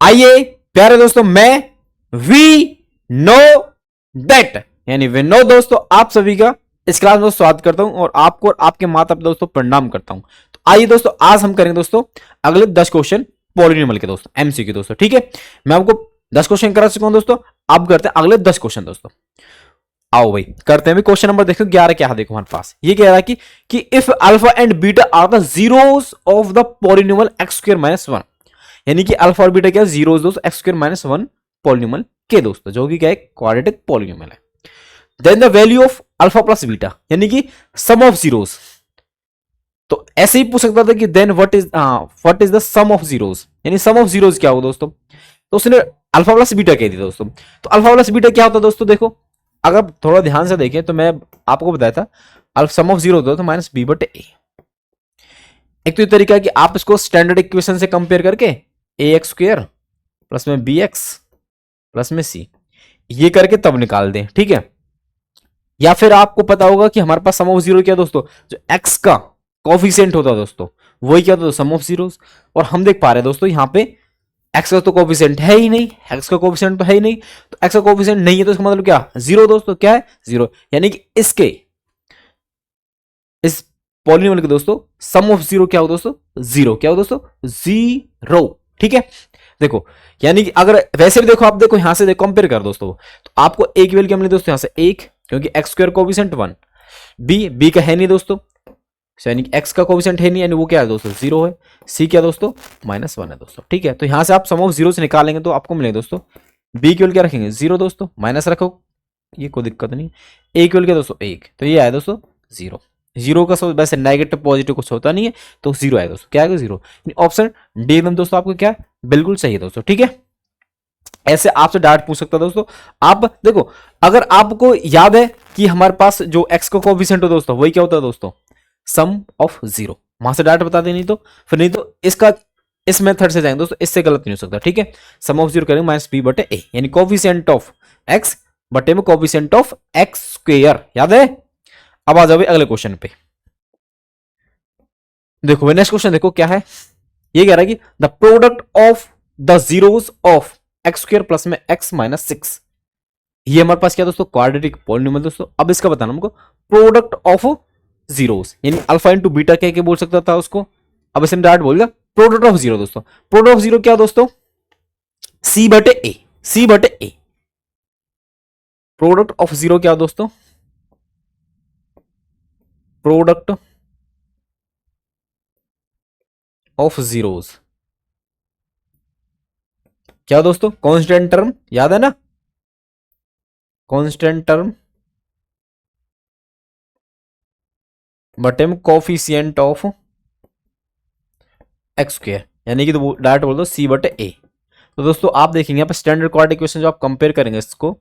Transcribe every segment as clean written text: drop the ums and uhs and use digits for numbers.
आइए प्यारे दोस्तों, मैं वी नो दैट यानी विनोद दोस्तों आप सभी का इस क्लास में स्वागत करता हूं और आपको और आपके माता पिता दोस्तों प्रणाम करता हूं। तो आइए दोस्तों, आज हम करेंगे दोस्तों अगले 10 क्वेश्चन पॉलिनोमियल के दोस्तों, एमसीक्यू दोस्तों। ठीक है, मैं आपको 10 क्वेश्चन करा चुका हूं दोस्तों, अब करते हैं अगले 10 क्वेश्चन दोस्तों। आओ भाई करते हैं। क्वेश्चन नंबर देखो 11 क्या है, देखो हमारे पास ये कह रहा है कि if alpha and beta are the zeros of the polynomial X square minus 1, यानी कि अल्फा और बीटा क्या जीरोस दोस्तों एक्स स्क्वायर माइनस 1 पॉलिनोमियल के दोस्तों, जो कि क्या है क्वाड्रेटिक पॉलिनोमियल है। Then the value of alpha plus beta यानी कि सम ऑफ जीरोस, तो ऐसे ही पूछ सकता था कि then what is the sum of zeros, यानी सम ऑफ जीरोस क्या हो दोस्तों। तो उसने अल्फा प्लस बीटा कह दिया दोस्तों। तो अल्फा प्लस बीटा क्या होता है दोस्तों, देखो अगर थोड़ा ध्यान से देखें तो मैं आपको बताया था अल्फा सम ऑफ जीरो होता तो माइनस बी बटे ए। एक तो ये तरीका है कि आप इसको स्टैंडर्ड इक्वेशन से कंपेयर करके ए एक्स स्क्वायर प्लस में बी एक्स प्लस में सी ये करके तब निकाल दें, ठीक है। या फिर आपको पता होगा कि हमारे पास सम ऑफ जीरो क्या दोस्तों, जो एक्स का कोफिशिएंट होता है दोस्तों वही क्या होता है सम ऑफ जीरोस। और हम देख पा रहे हैं दोस्तों यहाँ पे एक्स का तो कोफिशिएंट है ही नहीं, एक्स का कोफिशिएंट तो है ही नहीं, तो एक्स का कोफिशिएंट नहीं है तो इसका मतलब क्या जीरो दोस्तों, क्या है जीरो। यानी कि इसके इस पॉलिनोमियल के दोस्तों सम ऑफ जीरो क्या हो दोस्तों, जीरो। क्या हो दोस्तों, जीरो। ठीक है, देखो यानी कि अगर वैसे भी देखो आप देखो यहां से देखो कंपेयर कर दोस्तों, तो आपको एक वैल्यू क्या मिली दोस्तों यहां से एक, क्योंकि एक्स स्क्वायर कोफिशिएंट 1, बी का है नहीं दोस्तों, यानी कि एक्स का कोफिशिएंट है नहीं, यानी वो क्या है दोस्तों जीरो है। सी क्या दोस्तों माइनस 1 है दोस्तों। ठीक है, तो यहां से आप सम ऑफ जीरो से निकालेंगे तो आपको मिलेगा दोस्तों बी की वैल्यू क्या रखेंगे जीरो दोस्तों, माइनस रखो ये कोई दिक्कत नहीं। ए की वैल्यू क्या दोस्तों एक, तो ये आया दोस्तों जीरो। जीरो का सब वैसे नेगेटिव पॉजिटिव कुछ होता नहीं है, तो जीरो आएगा दोस्तों, क्या आएगा जीरो। ऑप्शन डी एकदम दोस्तों आपको क्या बिल्कुल सही है दोस्तों। ठीक है, ऐसे आपसे डायरेक्ट पूछ सकता है दोस्तों। आप देखो अगर आपको याद है कि हमारे पास जो एक्स का कोफिशिएंट हो दोस्तों वही क्या होता है दोस्तों सम ऑफ जीरो, वहां से डायरेक्ट बता दे, नहीं तो फिर नहीं तो इसका इस मेथड से जाएंगे दोस्तों, इससे गलत नहीं हो सकता। ठीक है, सम ऑफ जीरो करेंगे माइनस बी बटे ए, यानी कोफिशिएंट ऑफ एक्स बटे में कोफिशिएंट ऑफ एक्स स्क्वायर, याद है। अब आ जाओ अगले क्वेश्चन पे। देखो नेक्स्ट क्वेश्चन देखो क्या है, ये कह रहा है कि the product of the zeros of X square plus में एक्स माइनस 6, ये हमारे पास क्या दोस्तों क्वाड्रेटिक पॉलिनोमियल दोस्तों। अब इसका बताना हमको प्रोडक्ट ऑफ जीरोस, यानी अल्फा इंटू बीटा कह के बोल सकता था उसको, अब इसने डायरेक्ट बोल दिया प्रोडक्ट ऑफ जीरो दोस्तों। प्रोडक्ट ऑफ जीरो क्या दोस्तों, सी बटे ए, सी बटे ए। प्रोडक्ट ऑफ जीरो क्या दोस्तों, प्रोडक्ट ऑफ जीरोस क्या दोस्तों, कांस्टेंट टर्म, याद है ना, कांस्टेंट टर्म बटे में कोफिशिएंट ऑफ एक्स स्क्वायर, यानी कि तो डायरेक्ट बोल दो सी बटे ए। तो दोस्तों आप देखेंगे यहाँ पे स्टैंडर्ड क्वाड्रेटिक इक्वेशन जो आप कंपेयर करेंगे इसको,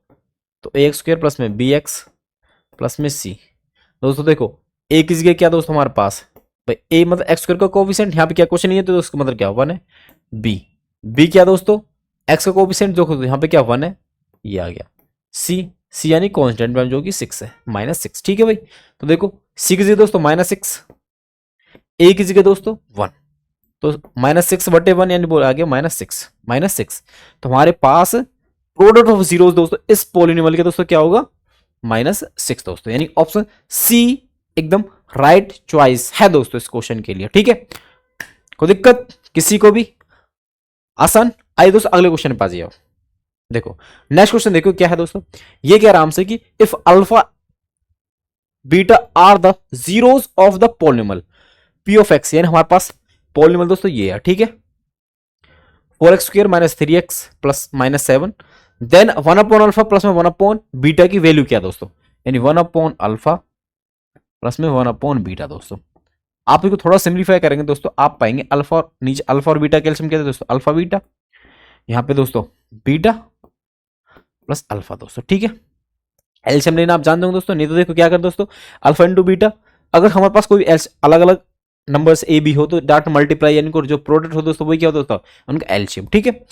तो ए एक्स स्क्वायर प्लस में बी एक्स प्लस में सी। दोस्तों देखो ए की जगह क्या दोस्तों हमारे पास भाई ए मतलब एक्स स्क्वायर का कोफिशिएंट, यहाँ पे क्या क्वेश्चन नहीं है तो उसका मतलब क्या 1 है। बी क्या दोस्तों एक्स का कोफिशिएंट जो यहाँ पे क्या 1 है, ये आ गया। सी यानी कांस्टेंट जो कि 6 है, माइनस 6। ठीक है भाई, तो देखो सी की जगह दोस्तों माइनस 6, ए की जगह दोस्तों 1, तो माइनस 6 बटे 1 यानी बोल आ गया माइनस 6। तो हमारे पास प्रोडक्ट ऑफ जीरोस दोस्तों इस पॉलिनोमियल के दोस्तों क्या होगा माइनस 6 दोस्तों, यानी ऑप्शन सी एकदम राइट चॉइस है दोस्तों इस क्वेश्चन के लिए। ठीक है, कोई दिक्कत किसी को भी, आसान। आइए दोस्तों अगले क्वेश्चन पे आ जाइए। देखो नेक्स्ट क्वेश्चन देखो क्या है दोस्तों, ये कह रहा हमसे कि if alpha beta are the zeros of the polynomial P of X, यानी हमारे पास पॉलिनोमियल दोस्तों ये है। ठीक है, 4x square minus 3x plus minus 7, then 1 upon alpha plus में 1 अपॉन बीटा की वैल्यू क्या दोस्तों, यानी 1 अपॉन अल्फा प्लस में 1 अपॉन बीटा दोस्तों। आप इसको थोड़ा सिंप्लीफाई करेंगे दोस्तों, आप पाएंगे अल्फा और नीचे अल्फा और बीटा कैल्शियम क्या है दोस्तों अल्फा बीटा, यहाँ पे दोस्तों बीटा प्लस अल्फा दोस्तों। ठीक है, एल्शियम लेना आप जान दोगे दोस्तों, नहीं तो देखो क्या कर दोस्तों अल्फा इंटू बीटा, अगर हमारे पास कोई अलग अलग नंबर्स ए बी हो तो डायरेक्ट मल्टीप्लाई, यानी जो प्रोडक्ट हो दोस्तों वही क्या होता है उनका एल्शियम। ठीक है,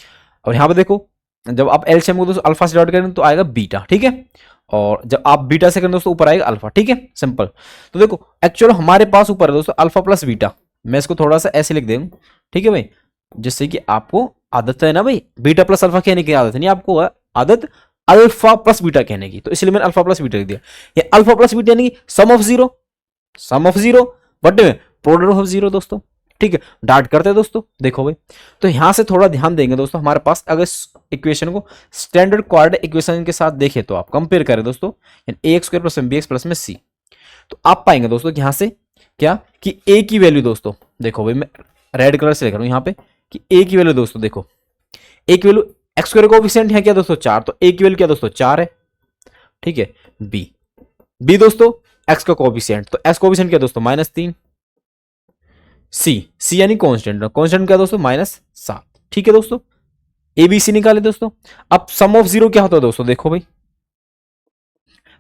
और यहाँ पे देखो जब आप एल्शियम को दोस्तों अल्फा से डॉट करेंगे तो आएगा बीटा। ठीक है, और जब आप बीटा से करें दोस्तों ऊपर आएगा अल्फा। ठीक है, सिंपल। तो देखो एक्चुअल हमारे पास ऊपर है दोस्तों अल्फा प्लस बीटा, मैं इसको थोड़ा सा ऐसे लिख दूँ, ठीक है भाई, जिससे कि आपको आदत है ना भाई, बीटा प्लस अल्फा कहने की आदत नहीं आपको, आदत अल्फा प्लस बीटा कहने की, तो इसलिए मैंने अल्फा प्लस बीटा लिख दिया। ये अल्फा प्लस बीटा यानी कि सम ऑफ जीरो बटे में प्रोडक्ट ऑफ जीरो दोस्तों। ठीक है, डाट करते हैं दोस्तों, देखो भाई। तो यहां से थोड़ा ध्यान देंगे दोस्तों, हमारे पास अगर इक्वेशन को स्टैंडर्ड क्वाड्रेटिक इक्वेशन के साथ देखें तो आप कंपेयर करें दोस्तों, A X square plus B X plus में सी, तो आप पाएंगे दोस्तों कि यहां से क्या कि ए की वैल्यू दोस्तों, देखो भाई मैं रेड कलर से लिख रहा हूं यहां पे कि ए की वैल्यू दोस्तों, देखो ए की वैल्यू एक्स स्क्वायर कोएफिशिएंट है क्या दोस्तों 4, तो ए की वैल्यू क्या दोस्तों 4 है। ठीक है, बी दोस्तों एक्स का कोएफिशिएंट, तो एक्स कोएफिशिएंट क्या दोस्तों -3, सी यानी कांस्टेंट, कांस्टेंट क्या दोस्तों -7। ठीक है दोस्तों, ए बी सी निकाले दोस्तों। अब सम ऑफ जीरो क्या होता है दोस्तों, देखो भाई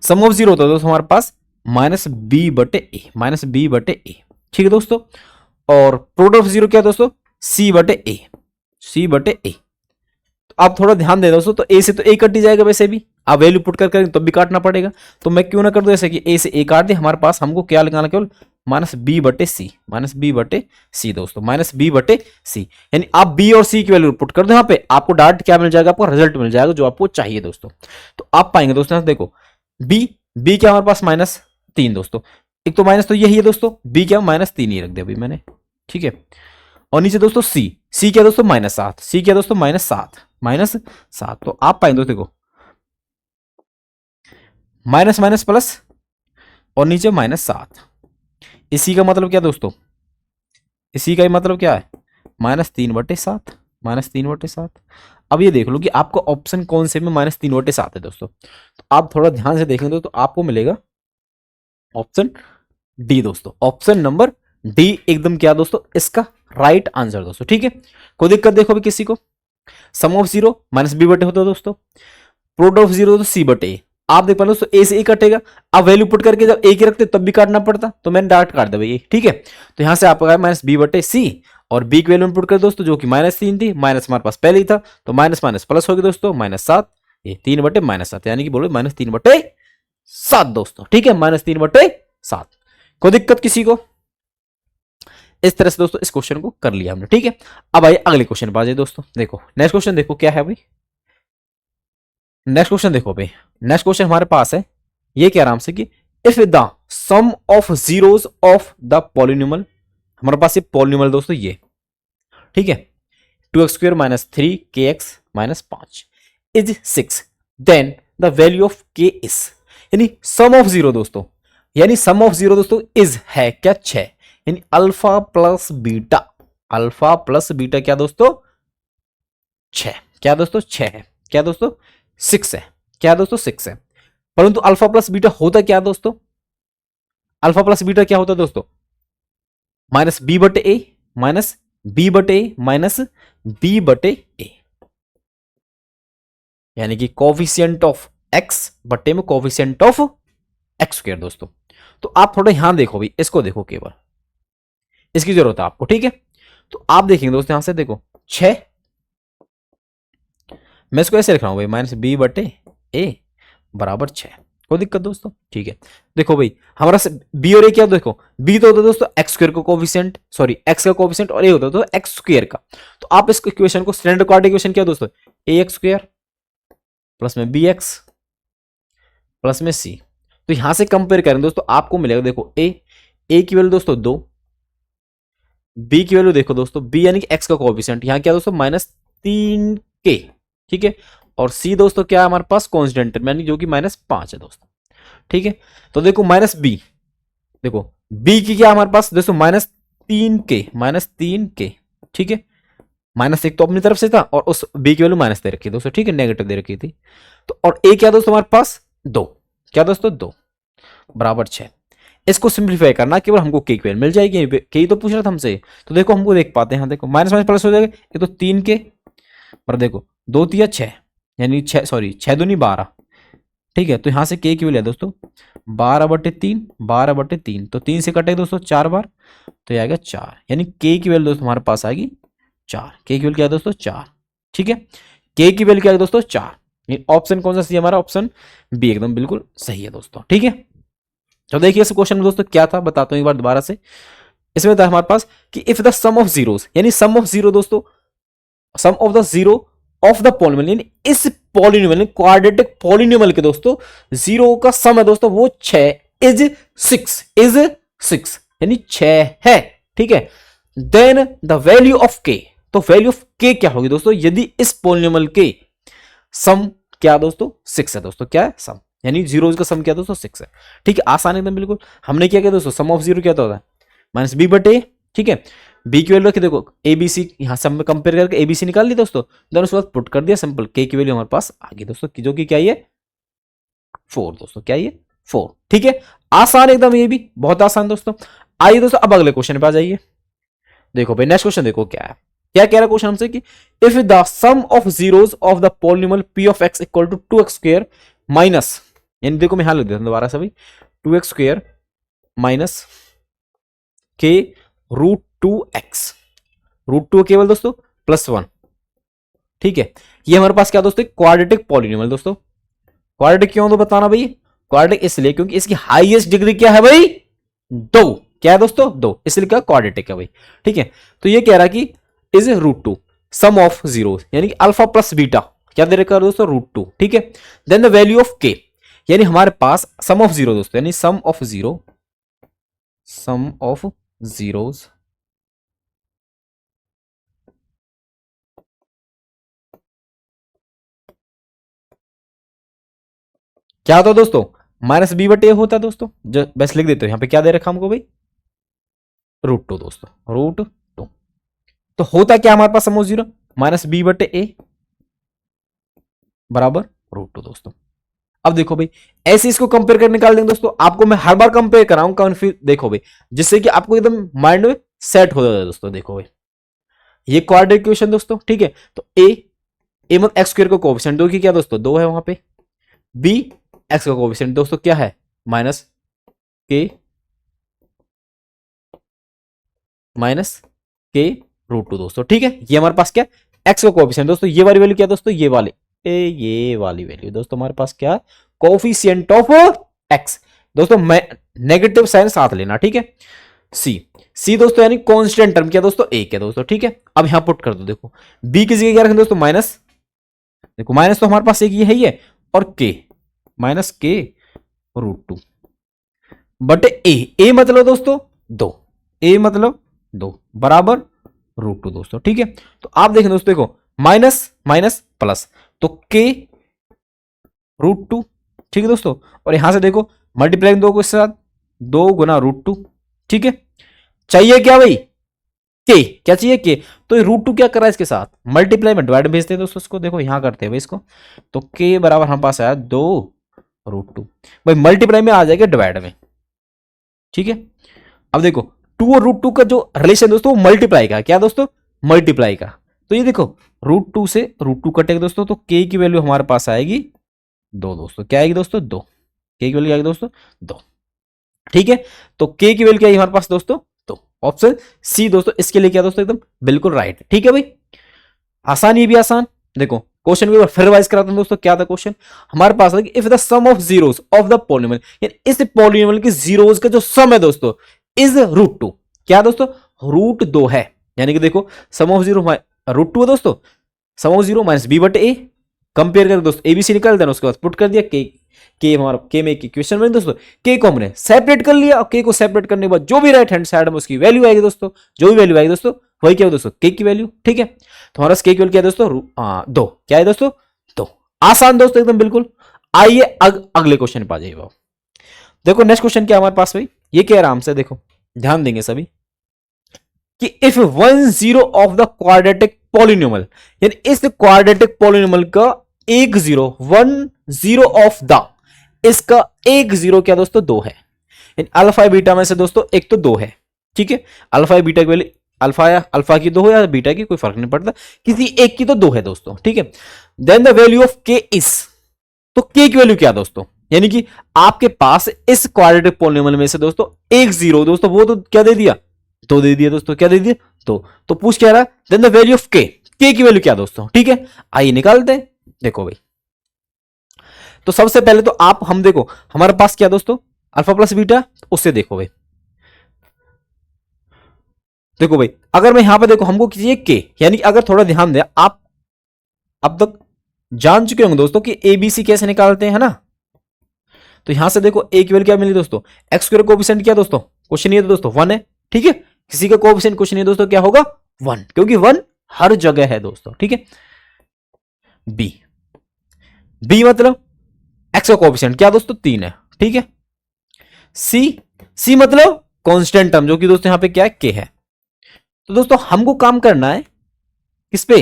सम ऑफ जीरो होता है दोस्तों हमारे पास -b बटे ए। ठीक है दोस्तों, और प्रोडक्ट ऑफ जीरो क्या है दोस्तों सी बटे ए। तो आप थोड़ा ध्यान दें दोस्तों, तो ए से तो ए कट ही जाएगा, वैसे भी आप वैल्यू पुट कर करेंगे तब भी काटना पड़ेगा, तो मैं क्यों ना कर दूं ऐसे कि ए से ए काट दे, हमारे पास हमको क्या लगाना केवल -b बटे सी दोस्तों, -b बटे सी, यानी आप बी और सी की वैल्यू पुट कर दो यहाँ पे, आपको डाट क्या मिल जाएगा, आपको रिजल्ट मिल जाएगा जो आपको चाहिए दोस्तों। तो आप पाएंगे दोस्तों देखो बी क्या हमारे पास -3 दोस्तों, एक तो माइनस तो यही है दोस्तों, बी क्या -3 ही रख दिया अभी मैंने। ठीक है, और नीचे दोस्तों सी क्या दोस्तों -7, सी क्या दोस्तों -7, तो आप पाएंगे दोस्तों देखो माइनस माइनस प्लस और नीचे -7, इसी का मतलब क्या दोस्तों, इसी का ही मतलब क्या है -3/7। अब ये देख लो कि आपको ऑप्शन कौन से में -3/7 है दोस्तों, तो आप थोड़ा ध्यान से देखेंगे तो आपको मिलेगा ऑप्शन डी दोस्तों, ऑप्शन नंबर डी एकदम क्या दोस्तों इसका राइट आंसर दोस्तों। ठीक है, कोई दिक्कत देखो भी किसी को, सम ऑफ जीरो -b बटे होता है दोस्तों, प्रोडक्ट ऑफ जीरो तो सी बटे, आप देख पा दोस्तों ए से ए कटेगा, आप वैल्यू पुट करके जब ए की रखते तब भी काटना पड़ता, तो मैंने डाट काट दिया भाई। ठीक है, तो यहां से आपका -b बटे सी, और बी की वैल्यू पुट कर दोस्तों जो कि -3 थी, माइनस हमारे पास पहले ही था, तो माइनस माइनस प्लस हो गया दोस्तों -7, ये 3/-7 यानी कि बोलो -3/7 दोस्तों। ठीक है, -3/7, कोई दिक्कत किसी को, इस तरह से दोस्तों इस क्वेश्चन को कर लिया हमने। ठीक है, अब आइए अगले क्वेश्चन पर आ जाइए दोस्तों, देखो नेक्स्ट क्वेश्चन देखो क्या है भाई, नेक्स्ट क्वेश्चन देखो भाई, नेक्स्ट क्वेश्चन हमारे पास है ये क्या आराम से कि if the sum of zeros of the polynomial, हमारे पास ये पॉलिनोमियल दोस्तों ये, ठीक है 2x² - 3kx - 5 is 6, then the value of k is, यानी सम ऑफ जीरो दोस्तों, यानी सम ऑफ जीरो दोस्तों इज है क्या 6, यानी अल्फा प्लस बीटा क्या दोस्तों 6, क्या दोस्तों 6 है, क्या दोस्तों 6 है, क्या दोस्तों 6 है, परंतु अल्फा प्लस बीटा होता क्या दोस्तों, अल्फा प्लस बीटा क्या होता दोस्तों -b बटे ए -b बटे ए, यानी कि कोफिशिएंट ऑफ x बटे में कोफिशिएंट ऑफ x² दोस्तों। तो आप थोड़ा यहां देखो भी, इसको देखो केवल, इसकी जरूरत है आपको। ठीक है, तो आप देखेंगे दोस्तों यहां से देखो 6, मैं इसको ऐसे लिख रहा हूं भाई -b बटे ए बराबर 6, कोई दिक्कत दोस्तों। ठीक है, देखो भाई हमारा बी और ए क्या देखो, बी तो होता है दोस्तों x² का कोफिशिएंट, सॉरी x का कोफिशिएंट, और ए होता है तो x² का, तो आप इस इक्वेशन को स्टैंडर्ड क्वाड्रेटिक इक्वेशन क्या दोस्तों ax² प्लस में bx प्लस में c, तो यहां से कंपेयर करें दोस्तों आपको मिलेगा देखो ए की वैल्यू दोस्तों 2, बी की वैल्यू देखो दोस्तों बी यानी कि x का कोफिशिएंट यहां क्या दोस्तों -3k, ठीक है, और c दोस्तों क्या है हमारे पास कांस्टेंट यानी जो कि -5 है दोस्तों। ठीक है, तो देखो -b, देखो b की क्या हमारे पास दोस्तों -3k, ठीक है, -1 तो अपनी तरफ से था और उस b की वैल्यू माइनस दे रखी है दोस्तों, ठीक है, नेगेटिव दे रखी थी, तो और a क्या दोस्तों हमारे पास 2, क्या दोस्तों 2 बराबर 6, इसको सिंप्लीफाई करना केवल हमको k की वैल्यू मिल जाएगी, k तो पूछ रहा था हमसे, तो देखो हमको देख पाते हैं, देखो माइनस माइनस प्लस हो जाएगा, ये तो 3k पर देखो 2 3 6 यानी 6 सॉरी 6 दूनी 12, ठीक है, तो यहां से k की वैल्यू है दोस्तों 12/3, तो 3 से कटेगा दोस्तों 4 बार, तो ये आएगा 4, यानी k की वैल्यू दोस्तों हमारे पास आएगी 4, k की वैल्यू क्या है दोस्तों 4, ठीक है, k की वैल्यू क्या है दोस्तों 4, ऑप्शन कौन सा सही है हमारा, ऑप्शन बी एकदम बिल्कुल सही है दोस्तों। ठीक है, तो देखिए इस क्वेश्चन में दोस्तों क्या था बताता हूं एक बार दोबारा से, इसमें था हमारे पास कि if the sum of zeros, यानी सम ऑफ जीरो दोस्तों sum of the zero of the polynomial, यानी इस पॉलिनोमियल क्वाड्रेटिक पॉलिनोमियल के दोस्तों जीरो का सम है दोस्तों वो 6 इज 6 यानी 6 है, ठीक है। Then the value of k, तो वैल्यू ऑफ के क्या होगी दोस्तों, यदि इस पॉलिनोमियल के सम क्या दोस्तों 6 है दोस्तों, क्या है सम, यानी जीरोज का सम क्या दोस्तों 6 है, ठीक है। आसान एकदम बिल्कुल। हमने क्या किया दोस्तों, सम ऑफ जीरो क्या होता है माइनस बी बटे, ठीक है। बी की वैल्यू रखी, देखो ए बी सी, यहां से हमने कंपेयर करके ए बी सी निकाल ली दोस्तों, देन उसके बाद पुट कर दिया सिंपल, के की वैल्यू हमारे पास आ गई दोस्तों, जो कि क्या है 4 दोस्तों, क्या ये 4, ठीक है। आसान एकदम, ये भी बहुत आसान दोस्तों। आइए दोस्तों अब अगले क्वेश्चन पे आ जाइए। देखो भाई नेक्स्ट क्वेश्चन देखो क्या है, क्या कह रहा है क्वेश्चन हमसे कि if the sum of zeros of the polynomial p of x equal to 2x square minus, यानी देखो मैं यहां लिख देता हूं दोबारा से भाई, 2x स्क्वायर माइनस के रूट 2x, रूट 2 केवल दोस्तों +1, ठीक है। ये हमारे पास क्या दोस्तों क्वाड्रेटिक पॉलिनोमियल दोस्तों। क्वाड्रेटिक क्यों तो बताना भाई, क्वाड्रेटिक इसलिए क्योंकि इसकी हाईएस्ट डिग्री क्या है भाई 2, क्या है दोस्तों 2, इसलिए क्या क्वाड्रेटिक है भाई, ठीक है। तो ये कह रहा है कि is root 2 sum of zero, यानी कि अल्फा प्लस बीटा क्या दे रखा है दोस्तों रूट 2, ठीक है। देन द वैल्यू ऑफ के, यानी हमारे पास सम ऑफ जीरो दोस्तों, यानी sum of zero, sum of zeros क्या होता है दोस्तों माइनस बी बटे होता है दोस्तों, जो बस लिख देते हो यहां पे क्या दे रखा हमको भाई रूट 2 दोस्तों, रूट 2। तो होता क्या हमारे पास सम ऑफ जीरो माइनस बी बटे ए बराबर रूट 2 दोस्तों। अब देखो भाई ऐसे इसको कंपेयर कर निकाल देंगे दोस्तों, आपको मैं हर बार कंपेयर कराऊं कन्फ्यूज, देखो भाई जिससे कि आपको एकदम माइंड में सेट हो जाता है दोस्तों। देखो भाई ये क्वाड्रेटिक इक्वेशन दोस्तों, ठीक है। तो ए मतलब एक्स स्क्वायर का कोएफिशिएंट दो की क्या दोस्तों 2 है वहां पे, बी एक्स का कोएफिशिएंट दोस्तों क्या है माइनस के रूट 2 दोस्तों, ठीक है। ये हमारे पास क्या एक्स का कोएफिशिएंट दोस्तों, ये वाली वैल्यू क्या दोस्तों ये वाली वैल्यू दोस्तों हमारे पास क्या कोएफिशिएंट ऑफ एक्स दोस्तों, मैं नेगेटिव साइन साथ लेना, ठीक है। सी दोस्तों यानी कांस्टेंट टर्म क्या दोस्तों एक है दोस्तों, ठीक है। अब यहां पुट कर दो, देखो बी की जगह क्या रखें दोस्तों माइनस, देखो माइनस तो हमारे पास एक ये है ही है, और के माइनस के रूट 2 बटे ए मतलब दोस्तों 2, ए मतलब 2 बराबर रूट 2 दोस्तों, ठीक है। तो आप देखें दोस्तों देखो माइनस माइनस प्लस, तो के रूट 2, ठीक है दोस्तों। और यहां से देखो मल्टीप्लाई दो को इसके साथ 2 गुना रूट 2, ठीक है। चाहिए क्या भाई के, क्या चाहिए के, तो ये रूट 2 क्या कर रहा है इसके साथ मल्टीप्लाई में डिवाइड भेजते हैं दोस्तों इसको, देखो यहां करते हैं भाई इसको, तो के बराबर हमारे पास आया 2 रूट 2 भाई, मल्टीप्लाई में आ जाएगा डिवाइड में, ठीक है। अब देखो 2 और रूट 2 का जो रिलेशन दोस्तों मल्टीप्लाई का, क्या दोस्तों मल्टीप्लाई का, तो ये देखो रूट 2 से रूट 2 कटेगा दोस्तों, तो के की वैल्यू हमारे पास आएगी 2 दोस्तों, क्या आएगी दोस्तों 2, के की वैल्यू आएगी दोस्तों 2, ठीक है। तो के की वैल्यू क्या है हमारे पास दोस्तों, तो ऑप्शन सी दोस्तों इसके लिए क्या दोस्तों एकदम बिल्कुल राइट, ठीक है भाई। आसान, ये भी आसान। देखो क्वेश्चन को फिर रिवाइज कराता हूं दोस्तों, क्या था क्वेश्चन हमारे पास, if the sum of zeros of the polynomial, यानी इस पॉलिनोमियल के जीरोस का जो सम है दोस्तों इज रूट 2, क्या दोस्तों रूट 2 है, यानी कि देखो सम ऑफ जीरो रूट 2 है दोस्तों, sum of zero minus b बटे ए, कंपेयर कर दोस्तों एबीसी निकाल देना, उसके बाद पुट कर दिया के हमारा के में क्वेश्चन में दोस्तों के को हमने सेपरेट कर लिया, और के को सेपरेट करने के बाद जो भी राइट हैंड साइड में उसकी वैल्यू आएगी दोस्तों, जो भी वैल्यू आएगी दोस्तों वही क्या दोस्तों के की वैल्यू, ठीक है। तो हमारा के की वैल्यू क्या है दोस्तों 2, क्या है दोस्तों 2, आसान दोस्तों एकदम बिल्कुल। आइए अगले क्वेश्चन पे आ जाइए। देखो नेक्स्ट क्वेश्चन क्या हमारे पास भाई, ये क्या आराम से देखो ध्यान देंगे सभी कि if 1 zero of the quadratic polynomial, यानी इस क्वाड्रेटिक पॉलिनोमियल का 1 जीरो ऑफ द, इसका 1 जीरो क्या दोस्तों 2 है, यानी अल्फा बीटा में से दोस्तों एक तो 2 है, ठीक है। अल्फा बीटा की वैल्यू अल्फा की 2 हो या बीटा की कोई फर्क नहीं पड़ता, किसी एक की तो 2 है दोस्तों, ठीक है। देन द वैल्यू ऑफ के इज, तो के की वैल्यू क्या दोस्तों, यानी कि आपके पास इस क्वाड्रेटिक पॉलिनोमियल में से दोस्तों 1 जीरो दोस्तों वो तो क्या दे दिया 2 दे दिया दोस्तों, क्या दे दिया 2, तो पूछ क्या रहा है देन द वैल्यू ऑफ के की वैल्यू क्या दोस्तों, ठीक है। आइए निकालते हैं। देखो भाई तो सबसे पहले तो हम देखो हमारे पास क्या दोस्तों अल्फा प्लस बीटा, उससे देखो भाई देखो भाई, अगर मैं यहां पे देखो हमको चाहिए के, यानी कि अगर थोड़ा ध्यान दें आप, अब तक जान चुके होंगे दोस्तों कि एबीसी कैसे निकालते हैं ना। तो यहां से देखो ए की वैल्यू क्या मिली दोस्तों, एक्स स्क्वायर कोएफिशिएंट क्या दोस्तों, क्वेश्चन ये दोस्तों 1 है, ठीक है। किसी का कोएफिशिएंट कुछ नहीं दोस्तों, क्या होगा 1, क्योंकि 1 हर जगह है दोस्तों, ठीक है। बी, बी मतलब एक्स का कोएफिशिएंट क्या दोस्तों 3 है, ठीक है। सी, सी मतलब कांस्टेंट टर्म जो कि दोस्तों यहां पे क्या है के है। तो दोस्तों हमको काम करना है किस पे,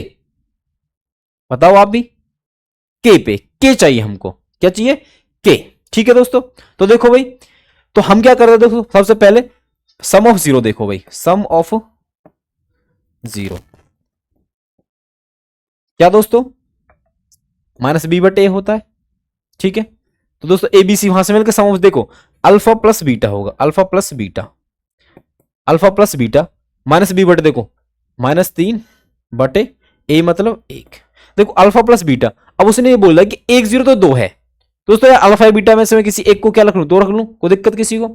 बताओ आप भी, के पे, के चाहिए हमको, क्या चाहिए के, ठीक है दोस्तों। तो देखो भाई, तो हम क्या कर रहे हैं दोस्तों, सबसे पहले सम ऑफ जीरो देखो भाई, सम ऑफ जीरो क्या दोस्तों माइनस बी बटे ए होता है, ठीक है। तो दोस्तों ए बी सी वहां से मिलकर सम ऑफ देखो, अल्फा प्लस बीटा होगा, alpha plus beta, alpha plus beta minus b बटे देखो माइनस 3 बटे ए मतलब 1। देखो अल्फा प्लस बीटा, अब उसने ये बोला कि 1 0 तो 2 है, दोस्तों यार अल्फा बीटा में से मैं किसी एक को क्या रख लूं, 2 रख लूं, कोई दिक्कत किसी को।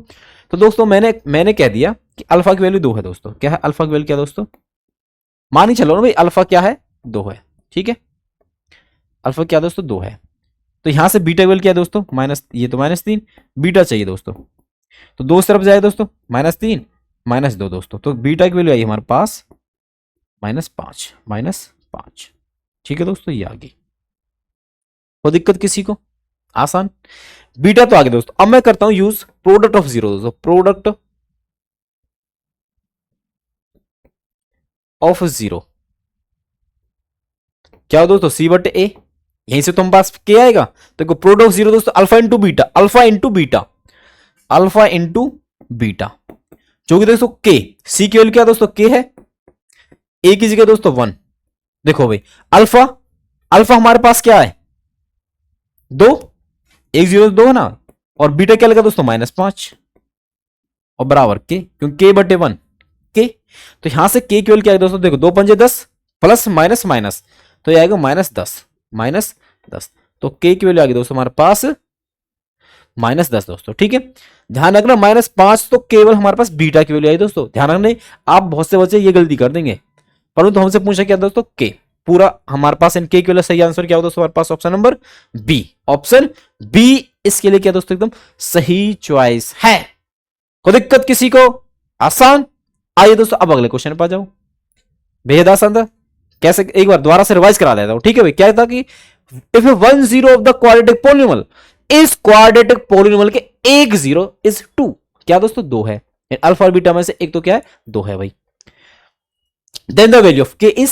तो दोस्तों मैंने कह दिया कि अल्फा की वैल्यू 2 है दोस्तों, क्या है अल्फा की वैल्यू क्या दोस्तों, मान ही चलो ना भाई अल्फा क्या है 2 है, ठीक है। अल्फा क्या दोस्तों 2 है। तो यहां से बीटा की वैल्यू क्या है दोस्तों माइनस, ये तो -3, बीटा चाहिए दोस्तों, तो दो तरफ जाए दोस्तों -3 -2 दोस्तों, तो बीटा की वैल्यू आई हमारे पास -5, -5, ठीक है दोस्तों, ये आ गई। कोई दिक्कत किसी को, आसान, बीटा तो आगे दोस्तों। अब मैं करता हूं यूज प्रोडक्ट ऑफ जीरो दोस्तों, प्रोडक्ट ऑफ जीरो क्या हो दोस्तों सी बटे ए, यहीं से तो हम पास के आएगा। देखो प्रोडक्ट ऑफ जीरो दोस्तों alpha into beta, alpha into beta, alpha into beta, जो कि दोस्तों के, सी की वैल्यू क्या दोस्तों के है, ए की जगह दोस्तों 1। देखो भाई अल्फा, अल्फा हमारे पास क्या है 2, 1 0 2 है ना, और बीटा क्या लगा दोस्तों -5 और बराबर के, क्योंकि के बटे 1 के। तो यहां से के की वैल्यू क्या है दोस्तों, देखो 2 पंजे 10 प्लस माइनस माइनस, तो ये आएगा -10, -10। तो के की वैल्यू आ गई दोस्तों हमारे पास -10 दोस्तों, ठीक है। ध्यान रखना -5 तो केवल हमारे पास बीटा की वैल्यू आई दोस्तों, ध्यान रखना, आप बहुत से बच्चे ये गलती कर देंगे, परंतु हमसे पूछा क्या दोस्तों के, पूरा हमारे पास इनके के लिए सही आंसर क्या हो दोस्तों, हमारे पास option number B, option B इसके लिए क्या दोस्तों एकदम सही चॉइस है। कोई दिक्कत किसी को, आसान। आइए दोस्तों अब अगले क्वेश्चन पर आ जाओ, बेहद आसान था, कैसे एक बार दोबारा से रिवाइज करा देता हूं, ठीक है भाई। क्या था कि if 1 0 of the quadratic polynomial इस क्वाड्रेटिक पोलिनोमियल के एक 0 इज 2, क्या दोस्तों 2 है, अल्फा और बीटा में से एक तो क्या है 2 है भाई। देन द वैल्यू ऑफ के इज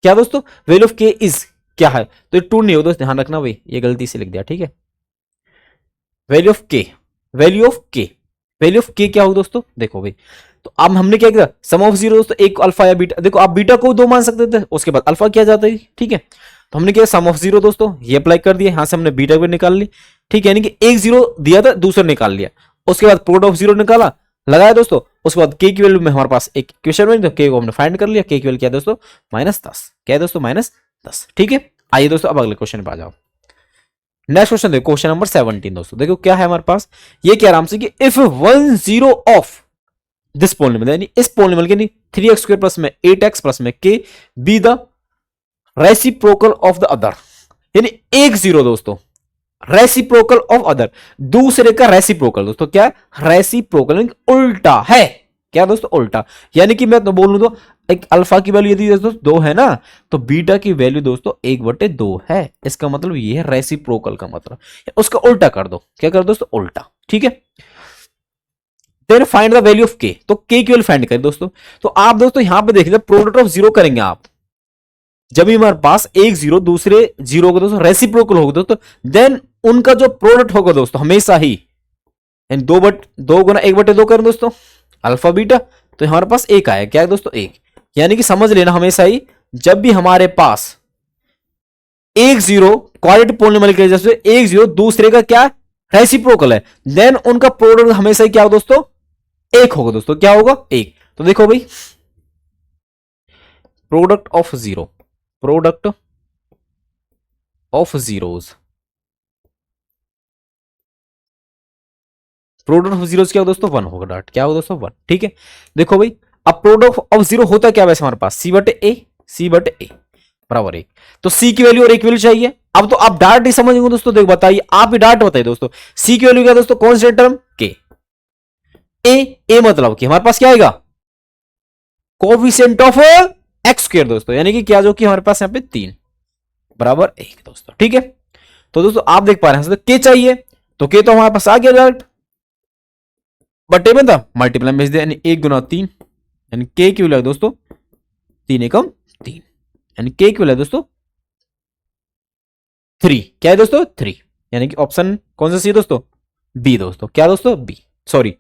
क्या दोस्तों, वैल्यू ऑफ के इज क्या है, तो 2 नहीं हो दोस्त, ध्यान रखना भाई, ये गलती से लिख दिया, ठीक है। वैल्यू ऑफ के, वैल्यू ऑफ के, वैल्यू ऑफ के क्या हो दोस्तों, देखो भाई, तो अब हमने क्या किया, सम ऑफ जीरो दोस्तों एक अल्फा या बीटा, देखो आप बीटा को 2 मान सकते थे, उसके बाद अल्फा किया जाता है, ठीक है। तो हमने किया सम ऑफ जीरो दोस्तों, ये अप्लाई कर दिया, यहां से हमने बीटा भी निकाल ली, ठीक है, यानी कि एक 0 दिया था दूसरा निकाल लिया, उसके बाद प्रोडक्ट ऑफ जीरो निकाला लगाया दोस्तों, उसके बाद के की वैल्यू में हमारे पास एक क्वेश्चन में, तो के को हमने फाइंड कर लिया, के की वैल्यू क्या है दोस्तों -10, क्या है दोस्तों -10, ठीक है। आइए दोस्तों अब अगले क्वेश्चन पे आ जाओ। नेक्स्ट क्वेश्चन देखो, क्वेश्चन नंबर 17 दोस्तों, देखो क्या है हमारे पास, ये क्या आराम से कि इफ 1 0 ऑफ दिस पोलिनोमियल, यानी इस पोलिनोमियल के 3x स्क्वायर प्लस में 8x प्लस में k be the reciprocal of the other, यानी एक 0 दोस्तों रेसिप्रोकल ऑफ अदर, दूसरे का रेसिप्रोकल दोस्तों क्या है रेसिप्रोकल, उल्टा है, क्या दोस्तों उल्टा, यानी कि मैं तो बोलूं तो एक अल्फा की वैल्यू यदि दोस्तों 2 है ना, तो बीटा की वैल्यू दोस्तों 1/2 है, इसका मतलब ये है रेसिप्रोकल का मतलब, उसका उल्टा कर दो, क्या कर दो दोस्तों उल्टा, ठीक है। Then find the value of k, तो के की वैल्यू फाइंड करें दोस्तों। तो आप दोस्तों यहां पे देखिए प्रोडक्ट ऑफ जीरो करेंगे आप, जब भी हमारे पास एक 0 दूसरे 0 को दोस्तों रेसिप्रोकल होगा दोस्तों, देन उनका जो प्रोडक्ट होगा दोस्तों हमेशा ही 2 गुना 1/2 करें दोस्तों अल्फा बीटा, तो हमारे पास एक आया, क्या है दोस्तों एक, यानी कि समझ लेना हमेशा ही जब भी हमारे पास एक 0 क्वाड्रेटिक पोलिनोमियल के जैसे एक 0 दूसरे का क्या रेसिप्रोकल है, देन उनका प्रोडक्ट हमेशा ही क्या हो दोस्तों एक होगा दोस्तों, क्या होगा एक। तो देखो भाई product of zero, product of zeros, product of zeros क्या हो दोस्तों 1 होगा, डॉट क्या होगा दोस्तों 1, ठीक है। देखो भाई अब प्रोडक्ट ऑफ जीरो होता क्या वैसे हमारे पास, सी बटे ए बराबर एक। तो सी की वैल्यू और एक वैल्यू चाहिए। अब तो आप डायरेक्ट ही समझेंगे दोस्तों, देखो बताइए, आप ही डायरेक्ट बताइए दोस्तों, सी की वैल्यू क्या दोस्तों, कांस्टेंट टर्म के, ए मतलब कि हमारे पास क्या आएगा, कोफिशिएंट ऑफ एक्स स्क्वायर दोस्तों, यानी कि क्या, जो कि हमारे पास यहां पे 3 बराबर एक दोस्तों, ठीक है। तो दोस्तों आप देख पा रहे हैं, के चाहिए, तो के तो हमारे पास आ गया डायरेक्ट, बटे में था मल्टीप्लाई में भेज दिया, यानी 1 गुना 3, यानी के की वैल्यू दोस्तों 3 एकम 3, यानी के की वैल्यू दोस्तों 3, क्या है दोस्तों 3, यानी कि ऑप्शन कौन सा सी दोस्तों, बी दोस्तों, क्या दोस्तों बी, सॉरी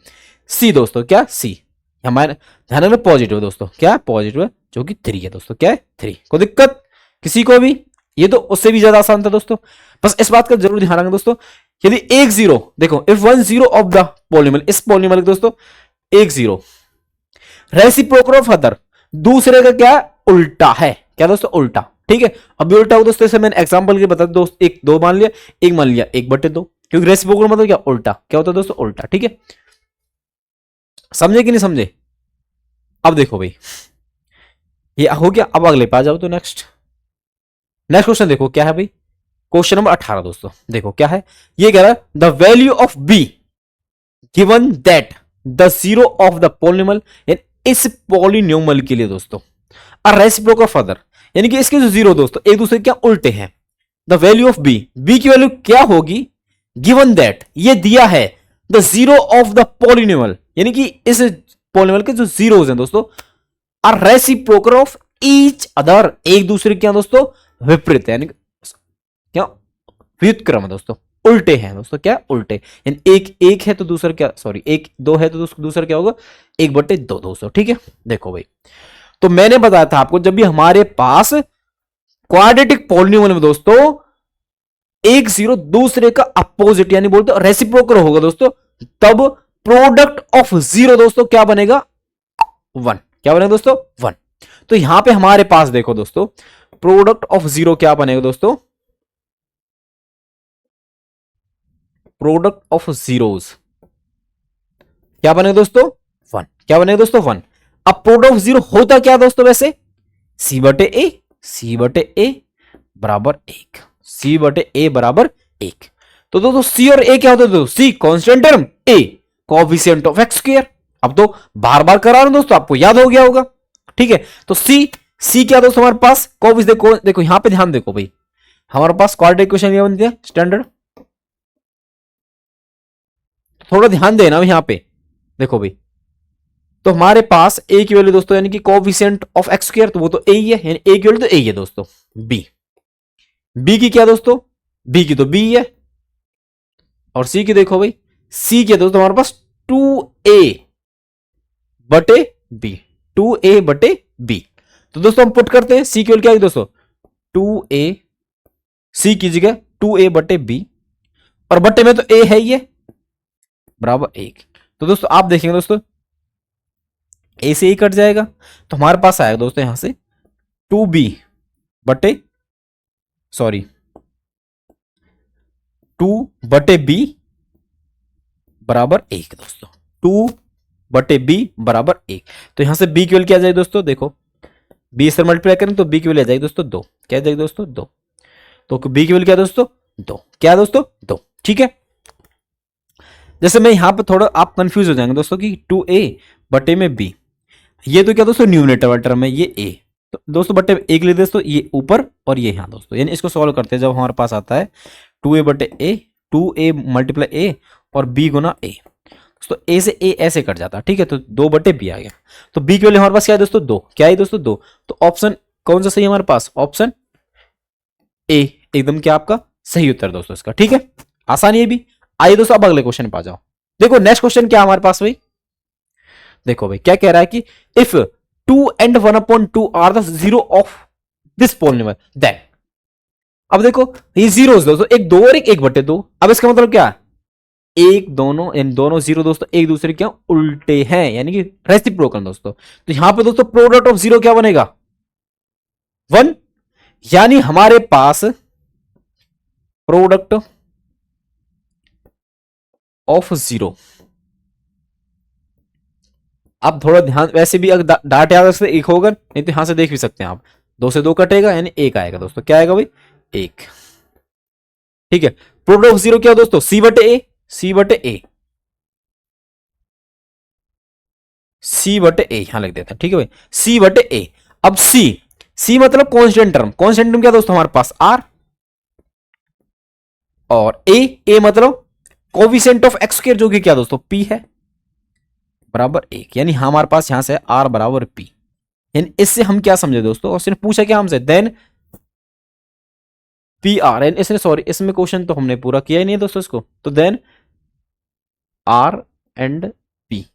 सी दोस्तों, क्या सी, हमारे ध्यान में पॉजिटिव दोस्तों, क्या पॉजिटिव है, जो कि 3 है दोस्तों, क्या है 3, कोई दिक्कत किसी को भी, ये तो उससे भी ज्यादा आसान था दोस्तों। बस इस बात का जरूर ध्यान रखना दोस्तों, यदि एक जीरो, देखो इफ 1 जीरो ऑफ द पॉलीमल, इस पॉलीमल दोस्तों एक जीरो रेसिप्रोकल ऑफ अदर, दूसरे का क्या उल्टा है, क्या दोस्तों उल्टा, ठीक है। अभी उल्टा हो दोस्तों, इसे मैंने एग्जांपल के बता दोस्त, एक दो मान लिया, एक मान लिया 1/2, क्योंकि रेसिप्रोकल मतलब क्या उल्टा, क्या होता है दोस्तों उल्टा, ठीक है। समझे कि नहीं समझे, अब देखो भाई ये हो गया, अब अगले पे आ जाओ तो नेक्स्ट क्वेश्चन देखो क्या है भाई, क्वेश्चन नंबर 18 दोस्तों, देखो क्या है, ये कह रहा है the value of be given that the zero of the polynomial, इस पॉलिनोमियल के लिए दोस्तों अ रेसिप्रोकल ऑफ अदर, यानी कि इसके जो जीरो दोस्तों एक दूसरे क्या उल्टे हैं, द वैल्यू ऑफ बी की वैल्यू क्या होगी, गिवन दैट ये दिया है, the zero of the polynomial, यानी कि इस पॉलिनोमियल के जो जीरोस हैं दोस्तों are reciprocal of each other, एक दूसरे क्या दोस्तों विपरीत, यानी क्या व्युत्क्रम है दोस्तों, उल्टे हैं दोस्तों, क्या उल्टे, यानी एक एक है तो दूसरा क्या, सॉरी एक दो है तो दूसरा क्या होगा 1/2 दोस्तों, ठीक है। देखो भाई, तो मैंने बताया था आपको, जब भी हमारे पास क्वाड्रेटिक पॉलिनोमियल में दोस्तों एक जीरो दूसरे का अपोजिट यानी बोलते रेसिप्रोकल होगा दोस्तों, तब प्रोडक्ट ऑफ जीरो दोस्तों क्या बनेगा 1, क्या बनेगा दोस्तों 1। तो यहां पे हमारे पास देखो दोस्तों प्रोडक्ट ऑफ जीरो क्या बनेगा दोस्तों, प्रोडक्ट ऑफ जीरोस क्या बनेगा दोस्तों 1, क्या बनेगा दोस्तों 1। अब प्रोडक्ट ऑफ जीरो होता क्या दोस्तों वैसे, सी बटे ए बराबर 1, सी बटे ए बराबर 1। तो दोस्तों सी और ए क्या होता है दोस्तों, C constant term, A coefficient of X square. अब तो बार बार करा रहा हूं दोस्तों, आपको याद हो गया होगा, ठीक है। तो सी क्या दोस्तों हमारे पास कोएफिशिएंट, देखो यहां पे ध्यान देखो भाई, हमारे पास क्वाड्रेटिक इक्वेशन ये बनती है स्टैंडर्ड, थोड़ा ध्यान देना यहां पे, देखो भाई, तो हमारे पास ए की वैल्यू दोस्तों यानी कि कोएफिशिएंट ऑफ एक्स स्क्वायर, तो वो तो ए ही है, यानी ए की वैल्यू तो ए ही है दोस्तों। बी की क्या दोस्तों, बी की तो बी है, और सी की देखो भाई, सी की है दोस्तों हमारे पास 2a बटे बी, 2a बटे बी। तो दोस्तों हम पुट करते हैं, सी की वैल्यू क्या है दोस्तों 2a, सी की जगह 2a बटे बी, और बटे में तो ए है ही है बराबर 1। तो दोस्तों आप देखेंगे दोस्तों ए से ही कट जाएगा, तो हमारे पास आएगा दोस्तों यहां से 2b बटे, सॉरी 2/b बराबर 1 दोस्तों, 2/b बराबर 1। तो यहां से b की वैल्यू क्या आ जाएगी दोस्तों, देखो b से मल्टीप्लाई करें तो b की वैल्यू आ जाएगी दोस्तों 2, क्या आ जाएगी दोस्तों 2। तो b की वैल्यू क्या दोस्तों 2, क्या है दोस्तों 2, ठीक है। जैसे मैं यहां पे थोड़ा आप कंफ्यूज हो जाएंगे दोस्तों कि 2a बटे में b, ये तो क्या दोस्तों न्यूमरेटर टर्म है, ये a, तो दोस्तों बटे एक ले दोस्तों ये ऊपर और ये यहां दोस्तों, यानी इसको सॉल्व करते हैं जब हमारे पास आता है 2a बटे a, 2a मल्टीप्लाई a और b गुना a, तो a से a ऐसे कट जाता है, ठीक है। तो 2/b आ गया, तो b की वैल्यू हमारे पास क्या है दोस्तों 2, क्या है दोस्तों 2। तो ऑप्शन कौन सा सही है हमारे पास, ऑप्शन ए एकदम क्या आपका सही उत्तर दोस्तों इसका, ठीक है। आसान ये भी। आइए दोस्तों अब अगले क्वेश्चन पे आ जाओ। देखो नेक्स्ट क्वेश्चन क्या हमारे पास भाई, देखो भाई क्या कह रहा है कि if 2 and 1/2 are the zero of this polynomial then, अब देखो ये जीरो दोस्तों एक दो और एक 1/2, अब इसका मतलब क्या है, एक दोनों इन दोनों जीरो दोस्तों एक दूसरे क्या उल्टे हैं, यानी कि रेसिप्रोकल दोस्तों। तो यहां पे दोस्तों प्रोडक्ट ऑफ जीरो क्या बनेगा 1, यानी हमारे पास प्रोडक्ट ऑफ जीरो आप थोड़ा ध्यान, वैसे भी अगर डाट याद से एक होगा, नहीं तो यहां से देख भी सकते हैं आप, 2 से 2 कटेगा यानी 1 आएगा दोस्तों। क्या आएगा भाई? 1। ठीक है। प्रोडक्ट ऑफ जीरो क्या है दोस्तों? सी बटे ए, सी बटे ए, सी बटे ए यहां लिख देते हैं। ठीक है भाई, सी बटे ए। अब सी, सी मतलब कांस्टेंट टर्म, कांस्टेंट टर्म क्या दोस्तों हमारे पास? आर। और ए, ए मतलब कोविसेंट ऑफ एक्स स्क्वायर जो कि क्या दोस्तों? पी है, बराबर 1। यानी हमारे पास यहां से आर बराबर पी। यानी इससे हम क्या समझे दोस्तों? और सिर्फ पूछा क्या हमसे? देन पी आर, एन इसने, सॉरी इसमें क्वेश्चन तो हमने पूरा किया ही नहीं है दोस्तों इसको, तो देन आर एंड पी।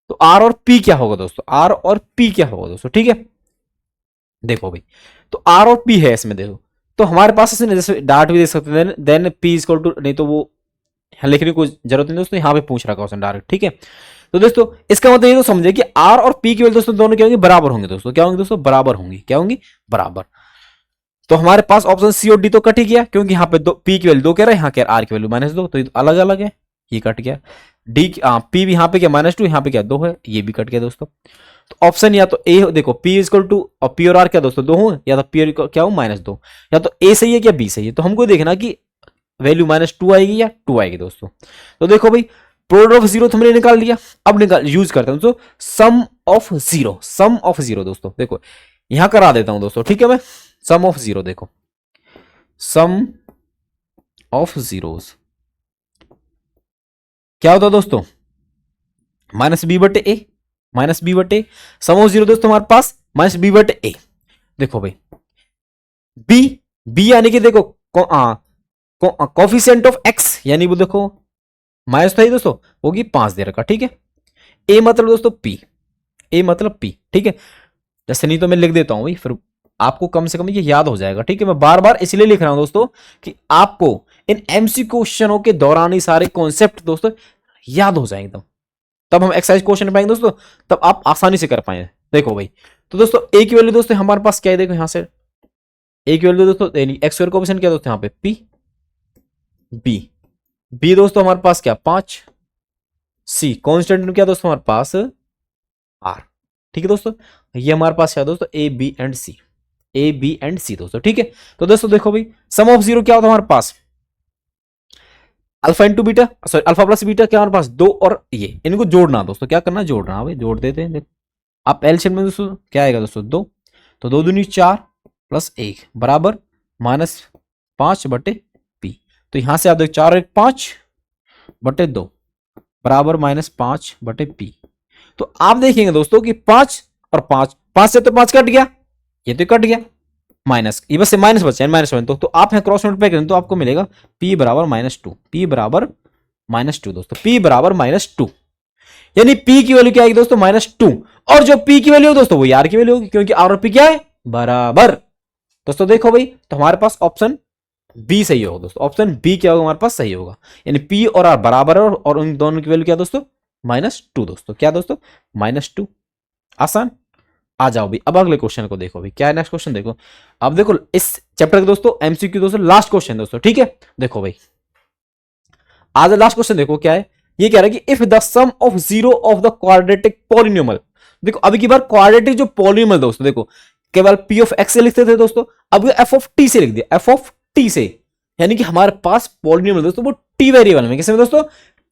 तो आर और पी क्या होगा दोस्तों? आर और पी क्या होगा दोस्तों? ठीक है, देखो भाई, तो आर और पी है इसमें, देखो तो हमारे पास इसमें जैसे डार्ट भी देख सकते हैं, then p is equal to, नहीं तो वो यहाँ लिखने की कोई जरूरत नहीं दोस्तों, यहाँ पे पूछ रहा क्वेश्चन डायरेक्ट। ठीक है, तो दोस्तों इसका मतलब ये तो समझे कि आर और पी की वैल्यू दोस्तों दोनों क्या होंगे? बराबर होंगे दोस्तों। क्या होंगे दोस्तों? बराबर होंगी। क्या होंगी? बराबर। तो हमारे पास ऑप्शन सी और डी तो कट ही गया, क्योंकि यहाँ पे दो, पी की वैल्यू 2 कह रहा है, यहाँ कह आर की वैल्यू -2, तो ये तो अलग अलग है, ये कट गया। डी पी भी यहाँ पे क्या -2, यहाँ पे क्या 2 है, ये भी कट गया दोस्तों। तो ऑप्शन या तो ए, देखो पी इक्वल टू, और पी और आर क्या दोस्तों? 2 हो, या तो पी क्या हो? -2, या तो ए सही है क्या बी सही है। तो हमको देखना कि वैल्यू -2 आएगी या 2 आएगी दोस्तों। तो देखो भाई, प्रोडक्ट ऑफ जीरो तो हमने निकाल लिया, अब निकाल यूज करते हैं दोस्तों sum of zero. Sum of zero दोस्तों देखो यहां करा देता हूं दोस्तों। ठीक है, मैं सम ऑफ जीरो, देखो सम ऑफ जीरोस क्या होता है दोस्तों? -b/a, -b/a। Some of zero दोस्तों हमारे पास -b/a। देखो भाई, b, b यानी कि देखो कोफिशिएंट ऑफ x, यानी वो देखो माइनस था ही दोस्तों, होगी 5 दे रखा। ठीक है, a मतलब दोस्तों p, a मतलब p। ठीक है, जैसे नहीं तो मैं लिख देता हूं भाई, फिर आपको कम से कम ये याद हो जाएगा। ठीक है, मैं बार बार इसलिए लिख रहा हूं दोस्तों कि आपको इन एमसी क्वेश्चनों के दौरान ही सारे कॉन्सेप्ट दोस्तों याद हो जाएंगे एकदम, तब हम एक्सरसाइज क्वेश्चन पाएंगे दोस्तों, तब आप आसानी से कर पाएंगे। देखो भाई, तो दोस्तों ए की वैल्यू दोस्तों हमारे पास क्या है? देखो यहां से ए की वैल्यू दोस्तों एक्स स्क्वायर कोएफिशिएंट क्या दोस्तों? यहाँ पे पी, बी, बी दोस्तों हमारे पास क्या? 5, सी कॉन्स्टेंट क्या दोस्तों हमारे पास? आर। ठीक है दोस्तों, ये हमारे पास क्या दोस्तों? A B and C, A B and C दोस्तों। ठीक है, तो दोस्तों देखो भाई, सम ऑफ जीरो क्या होता है हमारे पास? Alpha into beta, sorry alpha plus beta, क्या हमारे पास? 2 और ये, इनको जोड़ना दोस्तों। क्या करना? जोड़ना भाई, जोड़ देते हैं। देखो आप एलसीएम में दोस्तों क्या आएगा दोस्तों? 2, तो 2 दूनी 4 प्लस 1 बराबर -5/p। तो यहां से आप देखो 4 और 1 5/2 बराबर -5/p। तो आप देखेंगे दोस्तों कि 5 और 5, 5 से तो 5 कट गया, ये तो कट गया, माइनस, ये बस माइनस बचा है, -1। तो आप यहाँ क्रॉस मल्टीप्लाई करें तो आपको मिलेगा p बराबर -2, p बराबर -2 दोस्तों, p बराबर -2। यानी p की वैल्यू क्या आएगी दोस्तों? -2। और जो p की वैल्यू दोस्तों वो आर की वैल्यू होगी, क्योंकि आर और p क्या है? बराबर। दोस्तों देखो भाई, तो हमारे पास ऑप्शन बी सही होगा दोस्तों, ऑप्शन बी क्या होगा हमारे पास? सही होगा। यानी p और r बराबर है, और उन दोनों की वैल्यू क्या दोस्तों? -2 दोस्तों। क्या दोस्तों? -2। आसान। आ जाओ भाई, अब अगले क्वेश्चन को देखो भाई, क्या है नेक्स्ट क्वेश्चन? देखो अब देखो इस चैप्टर के दोस्तों एमसीक्यू दोस्तों लास्ट क्वेश्चन दोस्तों। ठीक है, देखो भाई आज लास्ट क्वेश्चन देखो क्या है। ये कह रहा है कि if the sum of zero of the quadratic polynomial, देखो अभी की बार क्वाड्रेटिक जो पॉलिनोमियल दोस्तों, देखो केवल p ऑफ x से लिखते थे दोस्तों, अब f ऑफ t से लिख दिया, f ऑफ t से। यानी कि हमारे पास पॉलिनोमियल दोस्तों वो t वेरिएबल में, किसमें दोस्तों?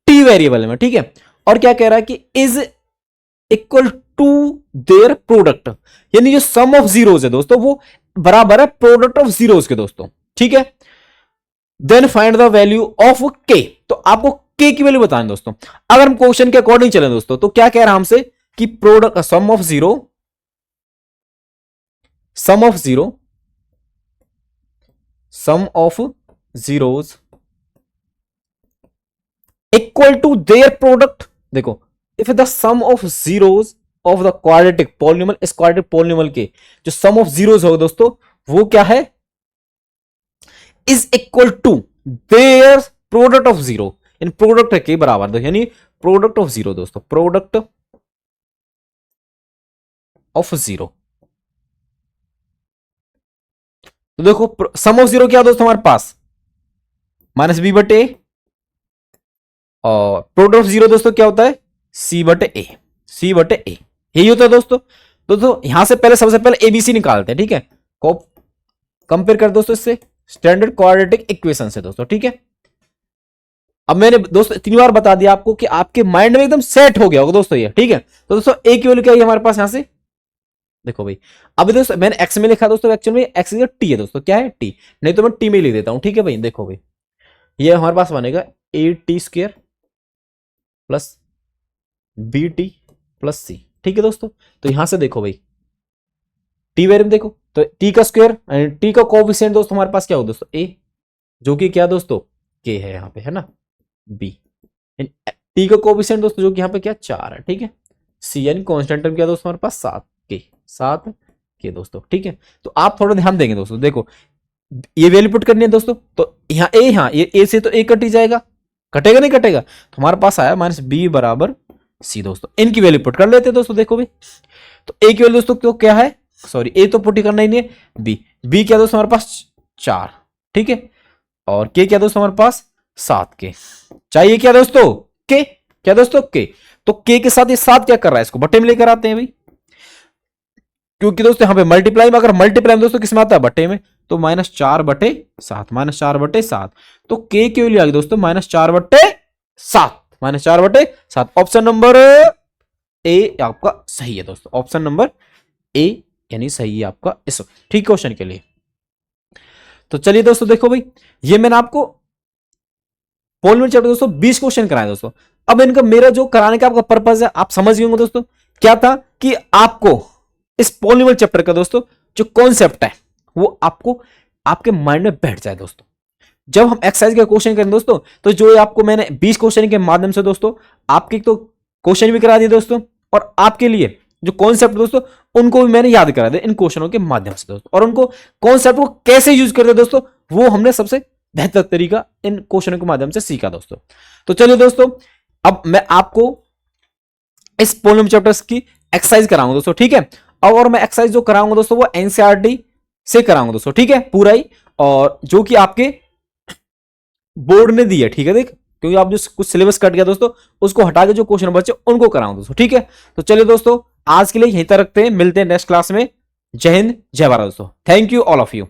t वेरिएबल में। ठीक है, और क्या कह रहा है कि is equal to their product, यानी जो सम ऑफ जीरोस है दोस्तों वो बराबर है प्रोडक्ट ऑफ जीरोस के दोस्तों। ठीक है, then find the value of k। तो आपको k की वैल्यू बताना दोस्तों। अगर हम क्वेश्चन के अकॉर्डिंग चले दोस्तों, तो क्या कह रहा है हमसे कि product sum of zero, sum of zero, sum of zeros equal to their product. देखो if the sum of zeros of the quadratic polynomial, इस क्वाड्रेटिक पॉलिनोमियल के जो सम ऑफ जीरोस होगा दोस्तों वो क्या है? Is equal to their product of zero, इन प्रोडक्ट के बराबर दो, यानी प्रोडक्ट ऑफ जीरो दोस्तों, प्रोडक्ट ऑफ जीरो। तो देखो सम ऑफ जीरो क्या दोस्तों हमारे पास? -b/a, और प्रोडक्ट ऑफ जीरो दोस्तों क्या होता है? c/a। सी बटे ए, यही होता है दोस्तों। यहां से पहले सबसे पहले एबीसी निकालते हैं, ठीक है, कंपेयर कर दोस्तों इससे स्टैंडर्ड क्वाड्रेटिक इक्वेशन से दोस्तों, ठीक है। अब मैंने दोस्तों इतनी बार बता दिया आपको कि आपके माइंड में एकदम सेट हो गया होगा दोस्तों ये, ठीक है। तो दोस्तों ए की वैल्यू क्या है हमारे पास, यहां से देखो भाई, अभी दोस्तों मैंने एक्स में लिखा दोस्तों, एक्चुअल में एक्स टी है दोस्तों, क्या है टी, नहीं तो मैं टी में लिख देता हूं, ठीक है भाई। देखो भाई ये हमारे पास बनेगा A T square plus B T plus C, ठीक है दोस्तों। तो यहां से देखो भाई टी वैल्यू में देखो, तो टी का स्क्वायर, टी का कोएफिशिएंट दोस्तों हमारे पास क्या हो दोस्तों, ए, जो कि क्या दोस्तों के है यहाँ पे, है ना, बी। टी का कोएफिशिएंट दोस्तों जो कि यहाँ पे क्या 4 है, ठीक है। सी यानी कांस्टेंट टर्म क्या दोस्तों हमारे पास 7 के दोस्तों, ठीक है। तो आप थोड़ा ध्यान देंगे दोस्तों, देखो ये वैल्यू पुट करनी है दोस्तों, तो यहाँ ए, यहाँ ये ए से तो ए कट ही जाएगा, कटेगा नहीं कटेगा, तो हमारे पास आया माइनस बी बराबर सी दोस्तों। इनकी वैल्यू पुट कर लेते हैं दोस्तों, देखो भाई तो ए की वैल्यू दोस्तों तो क्या है, सॉरी ए तो पुट ही करना ही नहीं है, बी क्या दोस्तों हमारे पास 4, ठीक है, और के क्या दोस्तों हमारे पास 7 के, चाहिए क्या दोस्तों के, क्या दोस्तों के, तो के साथ ये 7 क्या कर रहा है, इसको बटे में लेकर आते हैं भाई, क्योंकि दोस्तों यहाँ पे मल्टीप्लाई में, अगर मल्टीप्लाई में दोस्तों किसमें आता है बटे में, तो -4 बटे 7, -4 बटे 7, तो के की वैल्यू आ गई दोस्तों -4 बटे 7, -4 बटे 7। ऑप्शन नंबर ए आपका सही है दोस्तों, ऑप्शन नंबर ए यानी सही है आपका इस, ठीक क्वेश्चन के लिए। तो चलिए दोस्तों देखो भाई, ये मैंने आपको पॉलीनोमियल चैप्टर दोस्तों 20 क्वेश्चन कराए दोस्तों। अब इनका मेरा जो कराने का आपका पर्पज है आप समझ गए होंगे दोस्तों, क्या था कि आपको इस पॉलीनोमियल चैप्टर का दोस्तों जो कॉन्सेप्ट है वो आपको आपके माइंड में बैठ जाए दोस्तों। जब हम एक्सरसाइज का क्वेश्चन करें दोस्तों, तो जो आपको मैंने 20 क्वेश्चन के माध्यम से दोस्तों आपके तो क्वेश्चन भी करा दिए दोस्तों, और आपके लिए जो कॉन्सेप्ट दोस्तों उनको भी मैंने याद करा दिया इन क्वेश्चनों के माध्यम से दोस्तों, और उनको कॉन्सेप्ट को कैसे यूज करते दोस्तों वो हमने सबसे बेहतर तरीका इन क्वेश्चनों के माध्यम से सीखा दोस्तों। तो चलिए दोस्तों अब मैं आपको इस पॉलीनोमियल चैप्टर्स की एक्सरसाइज कराऊंगा दोस्तों, ठीक है। और मैं एक्सरसाइज जो कराऊंगा दोस्तों वो एनसीईआरटी से कराऊंगा दोस्तों, ठीक है, पूरा ही, और जो कि आपके बोर्ड ने दी है, ठीक है, देख, क्योंकि आप जो कुछ सिलेबस कट गया दोस्तों उसको हटा के जो क्वेश्चन बचे उनको कराऊंगा दोस्तों, ठीक है। तो चलिए दोस्तों आज के लिए यहीं तक रखते हैं, मिलते हैं नेक्स्ट क्लास में। जय हिंद, जय भारत दोस्तों, thank you all of you.